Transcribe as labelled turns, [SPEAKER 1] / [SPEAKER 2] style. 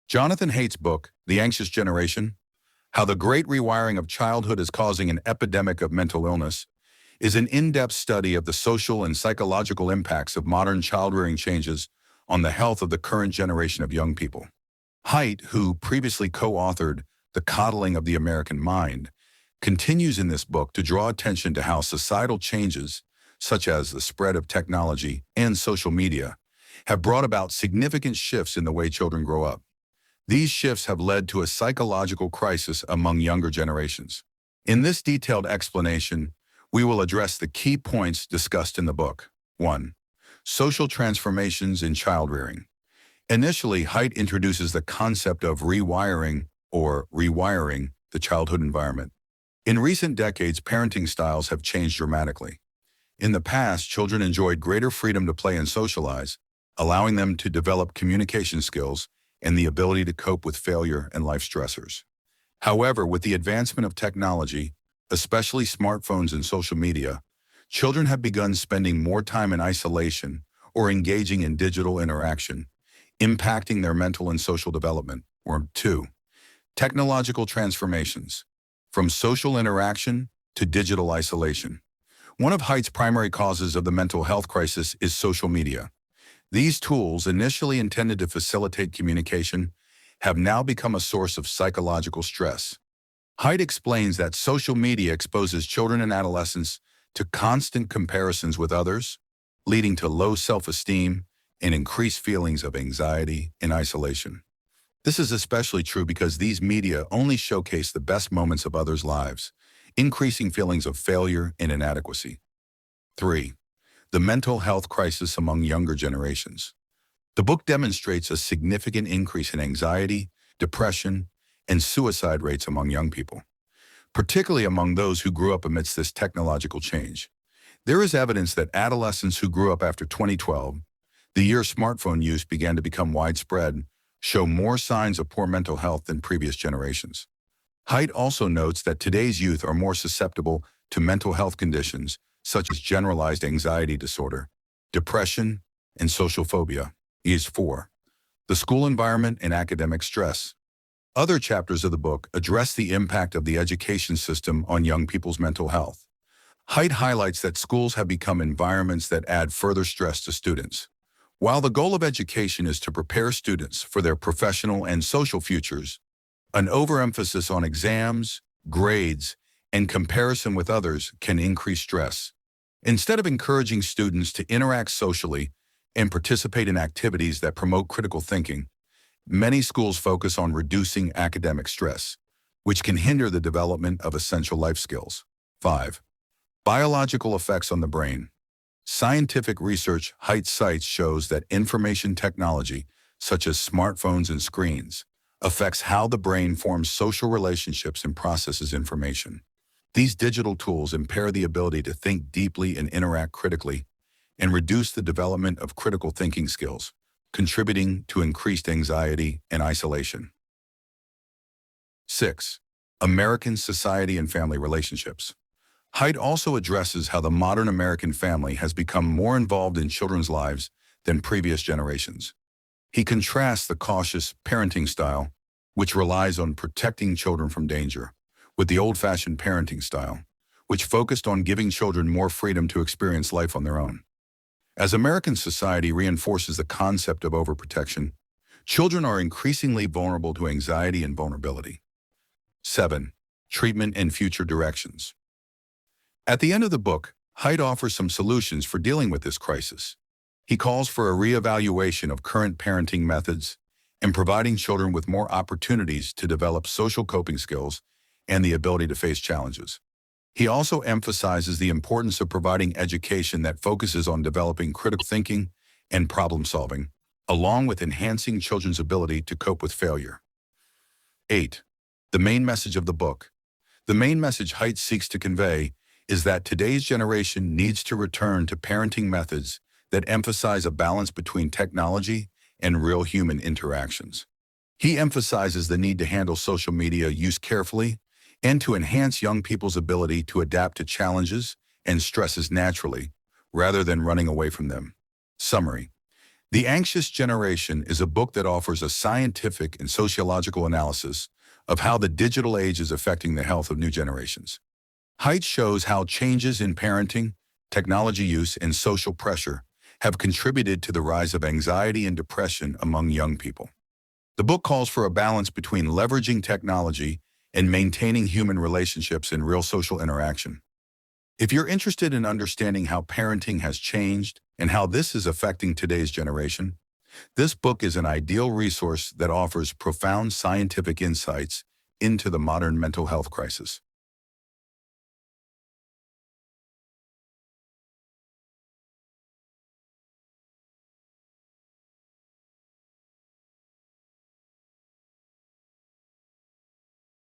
[SPEAKER 1] Jonathan Haidt's book, The Anxious Generation, How the Great Rewiring of Childhood is Causing an Epidemic of Mental Illness, is an in-depth study of the social and psychological impacts of modern child-rearing changes on the health of the current generation of young people. Haidt, who previously co-authored The Coddling of the American Mind, continues in this book to draw attention to how societal changes, such as the spread of technology and social media, have brought about significant shifts in the way children grow up. These shifts have led to a psychological crisis among younger generations. In this detailed explanation, we will address the key points discussed in the book. 1. Social transformations in child rearing. Initially, Haidt introduces the concept of rewiring or rewiring the childhood environment. In recent decades, parenting styles have changed dramatically. In the past, children enjoyed greater freedom to play and socialize, allowing them to develop communication skills and the ability to cope with failure and life stressors. However, with the advancement of technology, especially smartphones and social media, children have begun spending more time in isolation or engaging in digital interaction, impacting their mental and social development. Or 2. Technological transformations. From social interaction to digital isolation. One of Haidt's primary causes of the mental health crisis is social media. These tools, initially intended to facilitate communication, have now become a source of psychological stress. Haidt explains that social media exposes children and adolescents to constant comparisons with others, leading to low self-esteem and increased feelings of anxiety and isolation. This is especially true because these media only showcase the best moments of others' lives, increasing feelings of failure and inadequacy. 3. The mental health crisis among younger generations. The book demonstrates a significant increase in anxiety, depression, and suicide rates among young people, particularly among those who grew up amidst this technological change. There is evidence that adolescents who grew up after 2012, the year smartphone use began to become widespread, show more signs of poor mental health than previous generations. Haidt also notes that today's youth are more susceptible to mental health conditions such as generalized anxiety disorder, depression, and social phobia. 4. The school environment and academic stress. Other chapters of the book address the impact of the education system on young people's mental health. Haidt highlights that schools have become environments that add further stress to students. While the goal of education is to prepare students for their professional and social futures, an overemphasis on exams, grades, and comparison with others can increase stress. Instead of encouraging students to interact socially and participate in activities that promote critical thinking, many schools focus on reducing academic stress, which can hinder the development of essential life skills. 5. Biological effects on the brain. Scientific research Haidt cites shows that information technology, such as smartphones and screens, affects how the brain forms social relationships and processes information. These digital tools impair the ability to think deeply and interact critically, and reduce the development of critical thinking skills, contributing to increased anxiety and isolation. 6. American society and family relationships. Haidt also addresses how the modern American family has become more involved in children's lives than previous generations. He contrasts the cautious parenting style, which relies on protecting children from danger, with the old-fashioned parenting style, which focused on giving children more freedom to experience life on their own. As American society reinforces the concept of overprotection, children are increasingly vulnerable to anxiety and vulnerability. 7. Treatment and future directions. At the end of the book, Haidt offers some solutions for dealing with this crisis. He calls for a reevaluation of current parenting methods and providing children with more opportunities to develop social coping skills and the ability to face challenges. He also emphasizes the importance of providing education that focuses on developing critical thinking and problem solving, along with enhancing children's ability to cope with failure. 8. The main message of the book. The main message Haidt seeks to convey is that today's generation needs to return to parenting methods that emphasize a balance between technology and real human interactions. He emphasizes the need to handle social media use carefully and to enhance young people's ability to adapt to challenges and stresses naturally, rather than running away from them. Summary. The Anxious Generation is a book that offers a scientific and sociological analysis of how the digital age is affecting the health of new generations. Haidt shows how changes in parenting, technology use, and social pressure have contributed to the rise of anxiety and depression among young people. The book calls for a balance between leveraging technology and maintaining human relationships in real social interaction. If you're interested in understanding how parenting has changed and how this is affecting today's generation, this book is an ideal resource that offers profound scientific insights into the modern mental health crisis.